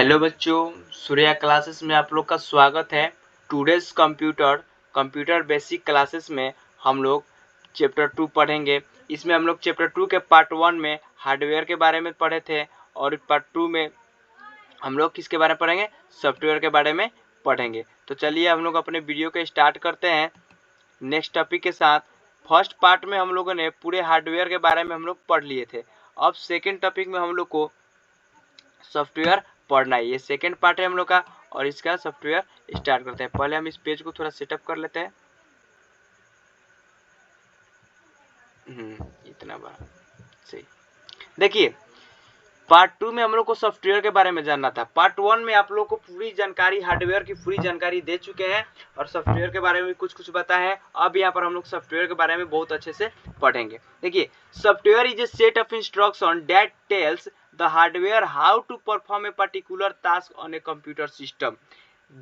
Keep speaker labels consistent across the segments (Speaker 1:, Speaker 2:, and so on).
Speaker 1: Hello बच्चों, Surya classes में आप लोग का स्वागत है। टुडेज कंप्यूटर बेसिक क्लासेस में हम लोग चैप्टर 2 पढ़ेंगे। इसमें हम लोग चैप्टर 2 के पार्ट 1 में हार्डवेयर के बारे में पढ़े थे और पार्ट 2 में हम लोग किसके बारे में पढ़ेंगे, सॉफ्टवेयर के बारे में पढ़ेंगे। तो चलिए हम लोग अपने वीडियो को स्टार्ट करते हैं नेक्स्ट टॉपिक के साथ। फर्स्ट पार्ट में हम लोगों ने पूरे हार्डवेयर के बारे में हम लोग पढ़ लिए थे। अब सेकेंड टॉपिक में हम लोग को सॉफ्टवेयर पढ़ना है। ये सेकेंड पार्ट है हम लोग का और इसका सॉफ्टवेयर स्टार्ट करते हैं। पहले हम इस पेज को थोड़ा सेटअप कर लेते हैं। इतना बड़ा सही। देखिए, पार्ट 2 में हम लोग को सॉफ्टवेयर के बारे में जानना था। पार्ट 1 में आप लोग को पूरी जानकारी, हार्डवेयर की पूरी जानकारी दे चुके हैं और सॉफ्टवेयर के बारे में कुछ बताया है। अब यहाँ पर हम लोग सॉफ्टवेयर के बारे में बहुत अच्छे से पढ़ेंगे। देखिए, software is A set of instruction that tells the hardware how to perform a particular task on a computer system.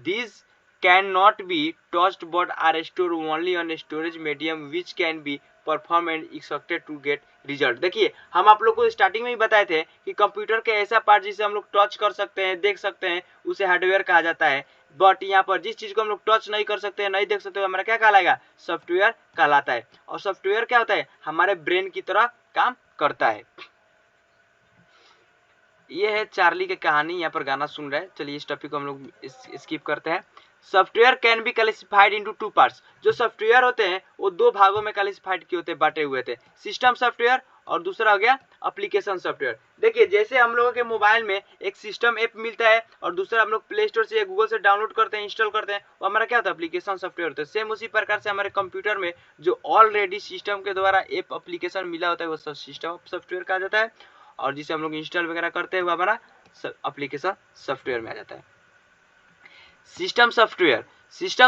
Speaker 1: These cannot be touched but are stored only on a storage medium which can be performed and expected to get result. देखिए, हम आप लोग को starting में ही बताए थे कि computer के ऐसा पार्ट जिसे हम लोग टच कर सकते हैं, देख सकते हैं, उसे हार्डवेयर कहा जाता है। बट यहाँ पर जिस चीज को हम लोग टच नहीं कर सकते हैं, नहीं देख सकते, हमारा क्या कहलाएगा, सॉफ्टवेयर कहलाता है। और सॉफ्टवेयर क्या होता है, हमारे ब्रेन की तरह काम करता है। ये है चार्ली की कहानी। यहाँ पर गाना सुन रहे हैं। चलिए इस टॉपिक को हम लोग स्किप करते हैं। Software can be classified into 2 parts. जो सॉफ्टवेयर होते हैं वो 2 भागों में क्लासिफाइड किए होते हैं, बांटे हुए थे। सिस्टम सॉफ्टवेयर और दूसरा हो गया एप्लीकेशन सॉफ्टवेयर। देखिए, जैसे हम लोगों के मोबाइल में एक सिस्टम ऐप मिलता है और दूसरा हम लोग प्ले स्टोर से या गूगल से डाउनलोड करते हैं, इंस्टॉल करते हैं, वो हमारा क्या होता है, एप्लीकेशन सॉफ्टवेयर होता है। सेम उसी प्रकार से हमारे कंप्यूटर में जो ऑलरेडी सिस्टम के द्वारा ऐप एप्लीकेशन मिला होता है वो सिस्टम सॉफ्टवेयर कहा जाता है और जिसे हम लोग इंस्टॉल वगैरह करते हैं वो हमारा एप्लीकेशन सॉफ्टवेयर में आ जाता है। System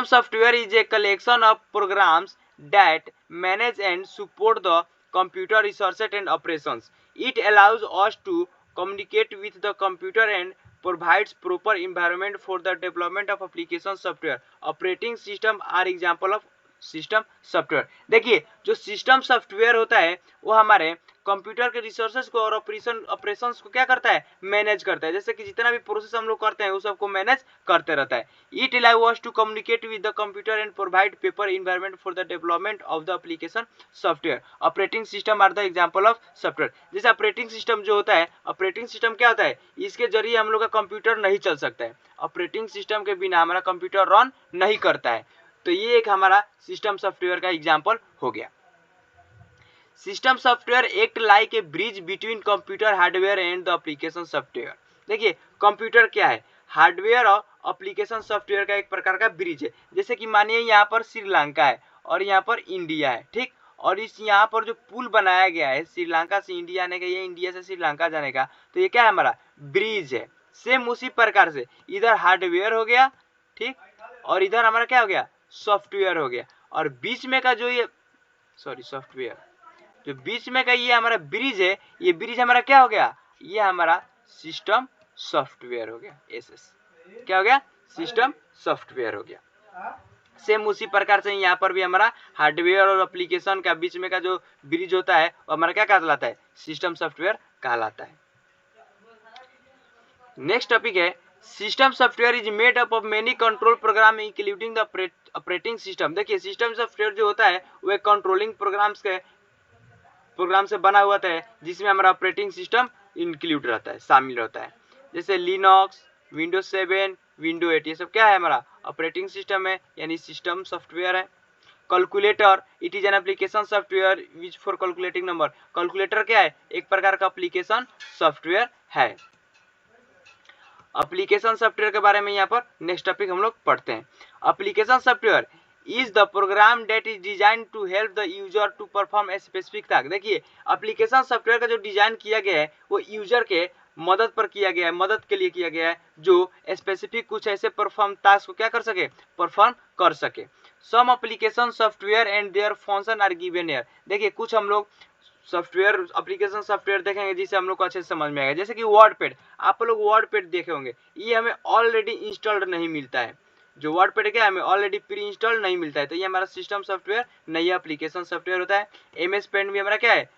Speaker 1: software is a collection of programs that manage and support the computer resources and operations. It allows us to communicate with the computer and provides proper environment for the development of application software. Operating system are example of system software. देखिए, जो system software होता है वो हमारे computer के resources को और operations को क्या करता है, मैनेज करता है। जैसे कि जितना भी प्रोसेस हम लोग करते हैं उस सबको मैनेज करते रहता है। It allow us to communicate with the computer and provide paper environment for the development of the application software. Operating system are the example of software. जैसे ऑपरेटिंग सिस्टम जो होता है, ऑपरेटिंग सिस्टम क्या होता है, इसके जरिए हम लोग का कंप्यूटर नहीं चल सकता है। ऑपरेटिंग सिस्टम के बिना हमारा कंप्यूटर रन नहीं करता है। तो ये एक हमारा सिस्टम सॉफ्टवेयर का एग्जांपल हो गया। System software act like a bridge between computer hardware and the application software. देखिए, कंप्यूटर क्या है, हार्डवेयर और एप्लीकेशन सॉफ्टवेयर का एक प्रकार का ब्रिज है। जैसे कि मानिए यहाँ पर श्रीलंका है और यहाँ पर इंडिया है, ठीक। और इस यहाँ पर जो पुल बनाया गया है श्रीलंका से इंडिया आने का, ये इंडिया से श्रीलंका जाने का, तो ये क्या है, हमारा ब्रिज है। सेम उसी प्रकार से इधर हार्डवेयर हो गया, ठीक, और इधर हमारा क्या हो गया, सॉफ्टवेयर हो गया। और बीच में का जो ये सॉफ्टवेयर जो बीच में का ये हमारा ब्रिज है, ये ब्रिज हमारा क्या हो गया, ये हमारा सिस्टम सॉफ्टवेयर हो गया। एसएस क्या हो गया, सिस्टम सॉफ्टवेयर हो गया। सेम उसी प्रकार से यहाँ पर भी हमारा हार्डवेयर और एप्लीकेशन का बीच में का जो ब्रिज होता है वो हमारा क्या कहलाता है, सिस्टम सॉफ्टवेयर कहलाता है। नेक्स्ट टॉपिक है, system software is made up of many control program including the operating system. देखिए, सिस्टम सॉफ्टवेयर जो होता है वो एक कंट्रोलिंग प्रोग्राम से बना हुआ है जिसमें हमारा ऑपरेटिंग सिस्टम इंक्लूड रहता है, शामिल रहता है। जैसे लिनक्स, विंडोज 7, विंडो 8, ये सब क्या है, हमारा ऑपरेटिंग सिस्टम है, यानी सिस्टम सॉफ्टवेयर है। Calculator, it is an application software use for calculating number. Calculator क्या है, एक प्रकार का एप्लीकेशन सॉफ्टवेयर है। एप्लीकेशन सॉफ्टवेयर के बारे में यहाँ पर नेक्स्ट टॉपिक हम लोग पढ़ते हैं। Application software is the program that is design to help the user to perform a specific task. देखिए, एप्लीकेशन सॉफ्टवेयर का जो डिजाइन किया गया है वो यूजर के मदद पर किया गया है, मदद के लिए किया गया है, जो स्पेसिफिक कुछ ऐसे परफॉर्म टास्क को क्या कर सके, परफॉर्म कर सके। Some application software and their function are given here. देखिए, कुछ हम लोग सॉफ्टवेयर एप्लीकेशन सॉफ्टवेयर देखेंगे जिसे हम लोग को अच्छे से समझ में आएगा। जैसे कि वर्डपैड, आप लोग वर्डपैड देखे होंगे, ये हमें ऑलरेडी इंस्टॉल्ड नहीं मिलता है। जो वर्डपैड क्या है, हमें ऑलरेडी प्री इंस्टॉल नहीं मिलता है, तो ये हमारा सिस्टम सॉफ्टवेयर नहीं है, एप्लीकेशन सॉफ्टवेयर होता है। एमएस पेंट भी हमारा क्या है,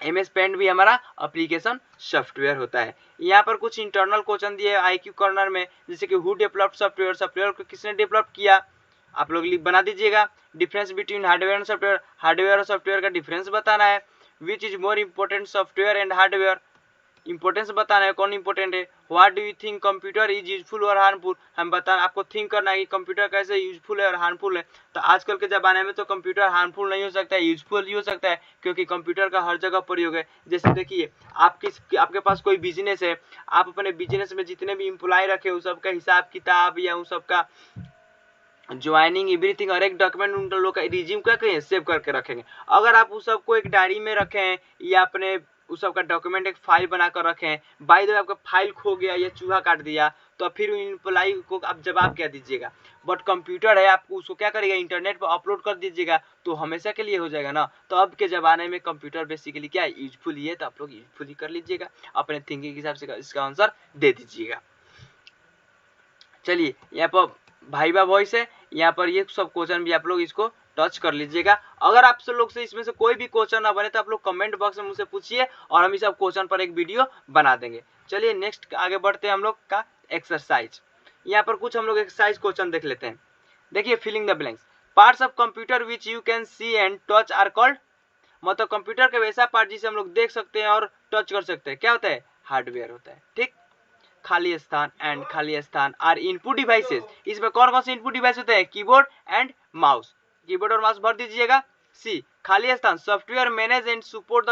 Speaker 1: MS पेंट भी हमारा एप्लीकेशन सॉफ्टवेयर होता है। यहाँ पर कुछ इंटरनल क्वेश्चन दिए IQ कॉर्नर में, जैसे कि हु डेवलप्ड सॉफ्टवेयर, सॉफ्टवेयर को किसने डेवलप किया, आप लोग बना दीजिएगा। Difference between hardware and software, hardware और सॉफ्टवेयर का डिफरेंस बताना है। Which is more important software and hardware, importance बताना है कौन इंपॉर्टेंट है। What do you think computer is useful और हार्मफुल, हम बताना, आपको थिंक करना है कि कंप्यूटर कैसे यूजफुल है और हार्मफुल है। तो आजकल के ज़माने में तो कंप्यूटर हार्मफुल नहीं हो सकता है, यूजफुल ही हो सकता है, क्योंकि कंप्यूटर का हर जगह प्रयोग है। जैसे देखिए आपके पास कोई बिजनेस है, आप अपने बिजनेस में जितने भी एम्प्लॉय रखे उस सबका हिसाब किताब या उस सबका ज्वाइनिंग एवरीथिंग, और एक डॉक्यूमेंट उन लोग का रिज्यूम करके सेव करके रखेंगे। अगर आप उस सबको एक डायरी में रखें या अपने उस सबका डॉक्यूमेंट एक फाइल बनाकर रखें, बाय द वे आपका फाइल खो गया या चूहा काट दिया, तो फिर एम्प्लॉय को आप जवाब क्या दीजिएगा। बट कंप्यूटर है, आपको उसको क्या करेगा, इंटरनेट पर अपलोड कर दीजिएगा, तो हमेशा के लिए हो जाएगा ना। तो अब के ज़माने में कंप्यूटर बेसिकली क्या है, यूजफुल ही है, तो आप लोग यूजफुल ही कर लीजिएगा, अपने थिंकिंग के हिसाब से इसका आंसर दे दीजिएगा। चलिए यहाँ पर भाईबा वॉइस है, यहाँ पर ये सब क्वेश्चन भी आप लोग इसको टच कर लीजिएगा। अगर आप सब लोग से इसमें से कोई भी क्वेश्चन ना बने तो आप लोग कमेंट बॉक्स में मुझसे पूछिए और हम इस सब क्वेश्चन पर एक वीडियो बना देंगे। चलिए नेक्स्ट आगे बढ़ते हैं हम लोग का एक्सरसाइज। यहाँ पर कुछ हम लोग एक्सरसाइज क्वेश्चन देख लेते हैं। देखिए filling the blanks, parts of computer which you can see and touch are called, मतलब कंप्यूटर के वैसा पार्ट जिसे हम लोग देख सकते हैं और टच कर सकते हैं, क्या होता है, हार्डवेयर होता है। ठीक, खाली स्थान एंड खाली स्थान आर इनपुट डिवाइसेस, इसमें कौन कौन से इनपुट डिवाइस होते हैं, कीबोर्ड एंड माउस, कीबोर्ड और माउस भर दीजिएगा। सी, खाली स्थान, software manage and support the